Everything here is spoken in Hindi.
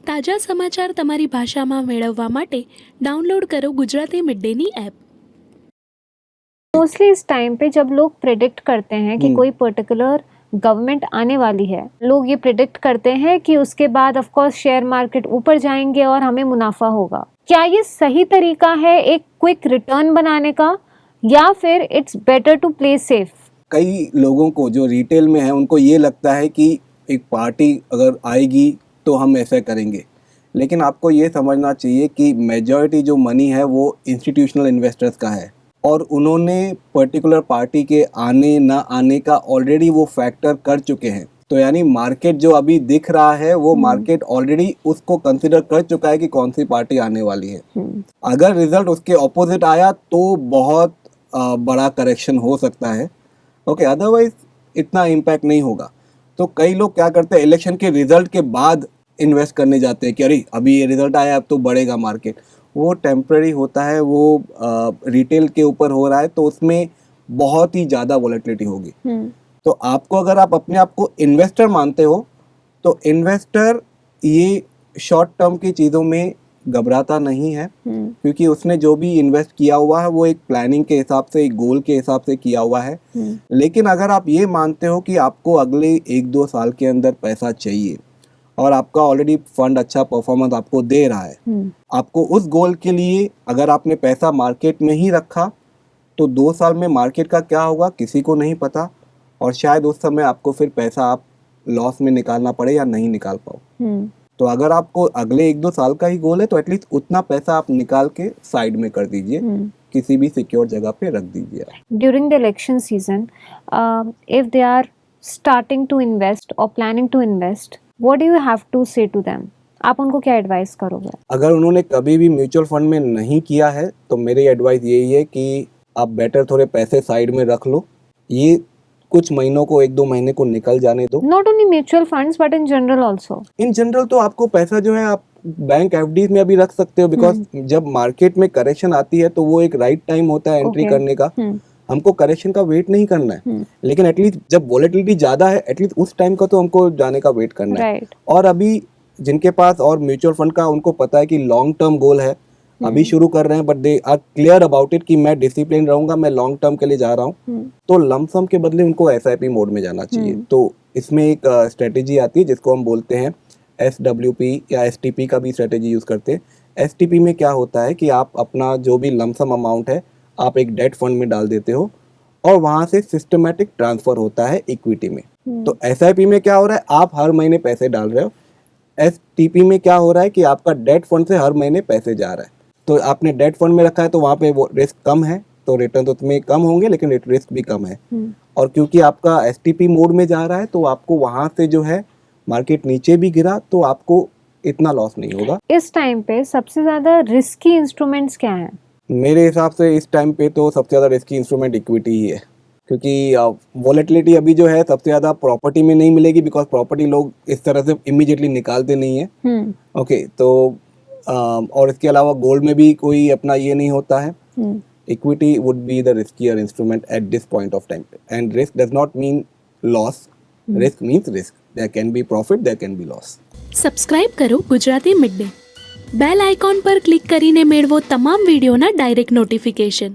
તાજા સમાચાર તમારી ભાષામાં મેળવવા માટે ડાઉનલોડ કરો ગુજરાતી મિડ ડેની એપ। मोस्टली इस टाइम पे जब लोग प्रिडिक्ट करते हैं कि कोई पर्टिकुलर गवर्नमेंट आने वाली है, लोग ये प्रिडिक्ट करते हैं कि उसके बाद ऑफ कोर्स शेयर मार्केट ऊपर जाएंगे और हमें मुनाफा होगा। क्या ये सही तरीका है एक क्विक रिटर्न बनाने का, या फिर it's better to play safe? कई लोगों को जो रिटेल में है उनको ये लगता है कि एक पार्टी अगर आएगी तो हम ऐसा करेंगे, लेकिन आपको ये समझना चाहिए कि मेजॉरिटी जो मनी है वो इंस्टीट्यूशनल इन्वेस्टर्स का है और उन्होंने पर्टिकुलर पार्टी के आने ना आने का ऑलरेडी वो फैक्टर कर चुके हैं। तो यानी मार्केट जो अभी दिख रहा है वो मार्केट ऑलरेडी उसको कंसिडर कर चुका है कि कौन सी पार्टी आने वाली है। अगर रिजल्ट उसके ऑपोजिट आया तो बहुत बड़ा करेक्शन हो सकता है, ओके, अदरवाइज इतना इम्पैक्ट नहीं होगा। तो कई लोग क्या करते हैं, इलेक्शन के रिजल्ट के बाद इन्वेस्ट करने जाते हैं कि अरे अभी ये रिजल्ट आया अब तो बढ़ेगा मार्केट। वो टेम्पररी होता है, वो रिटेल के ऊपर हो रहा है तो उसमें बहुत ही ज़्यादा वॉलेटिलिटी होगी। तो आपको अगर आप अपने आप को इन्वेस्टर मानते हो तो इन्वेस्टर ये शॉर्ट टर्म की चीज़ों में घबराता नहीं है, क्योंकि उसने जो भी इन्वेस्ट किया हुआ है वो एक प्लानिंग के हिसाब से, एक गोल के हिसाब से किया हुआ है। लेकिन अगर आप ये मानते हो कि आपको अगले 1-2 साल के अंदर पैसा चाहिए और आपका ऑलरेडी फंड अच्छा परफॉर्मेंस आपको दे रहा है, आपको उस गोल के लिए अगर आपने पैसा मार्केट में ही रखा तो 2 साल में मार्केट का क्या होगा किसी को नहीं पता, और शायद उस समय आपको फिर पैसा आप लॉस में निकालना पड़े या नहीं निकाल पाओ। तो अगर आपको अगले 1-2 साल का ही गोल है तो एटलीस्ट उतना पैसा आप निकाल के साइड में कर दीजिए, किसी भी सिक्योर जगह पे रख दीजिए। During the election season, if they are starting to invest और planning to invest, what do you have to say to them? आप उनको क्या एडवाइस करोगे? अगर उन्होंने कभी भी म्यूचुअल फंड में नहीं किया है तो मेरी एडवाइस यही है कि आप बेटर थोड़े पैसे साइड में रख लो, ये कुछ महीनों को 1-2 महीने को निकल जाने दो। Not only mutual funds but in general also. In general तो आपको पैसा जो है आप बैंक एफडी में अभी रख सकते हो, बिकॉज जब मार्केट में करेक्शन आती है तो वो एक राइट टाइम होता है एंट्री करने का। हमको करेक्शन का वेट नहीं करना है, लेकिन एटलीस्ट जब वॉलेटिलिटी ज्यादा है एटलीस्ट उस टाइम का तो हमको जाने का वेट करना है। और अभी जिनके पास और म्यूचुअल फंड का उनको पता है कि लॉन्ग टर्म गोल है, अभी शुरू कर रहे हैं but they are clear about it कि मैं डिसिप्लिन रहूंगा, मैं लॉन्ग टर्म के लिए जा रहा हूँ, तो लमसम के बदले उनको एसआईपी मोड में जाना चाहिए। तो इसमें एक स्ट्रेटेजी आती है जिसको हम बोलते हैं SWP या STP का भी स्ट्रेटेजी यूज करते हैं। STP में क्या होता है कि आप अपना जो भी लमसम अमाउंट है आप एक डेट फंड में डाल देते हो और वहां से सिस्टमेटिक ट्रांसफर होता है इक्विटी में। तो SIP में क्या हो रहा है, आप हर महीने पैसे डाल रहे हो। STP में क्या हो रहा है कि आपका डेट फंड से हर महीने पैसे जा रहा है। तो आपने डेट फंड में रखा है तो वहाँ पे वो रिस्क कम है, तो रिटर्न तो उसमें कम होंगे लेकिन रिस्क भी कम है। और क्योंकि आपका STP मोड में जा रहा है तो आपको वहाँ से जो है मार्केट नीचे भी गिरा तो आपको इतना लॉस नहीं होगा। इस टाइम पे सबसे ज्यादा रिस्की इंस्ट्रूमेंट्स क्या हैं? मेरे हिसाब से इस टाइम पे तो सबसे ज्यादा रिस्की इंस्ट्रूमेंट इक्विटी ही है, क्योंकि वॉलेटिलिटी अभी जो है सबसे ज्यादा प्रॉपर्टी में नहीं मिलेगी, बिकॉज प्रॉपर्टी लोग इस तरह से इमीडिएटली निकालते नहीं है। ओके, तो और इसके अलावा गोल्ड में भी कोई अपना ये नहीं होता है। Equity would be the riskier instrument at this point of time, and risk does not mean loss, risk means risk, there can be profit, there can be loss. Subscribe કરો Gujarati mid day, bell icon પર ક્લિક કરીને મેળવો તમામ વિડીયોના ડાયરેક્ટ નોટિફિકેશન।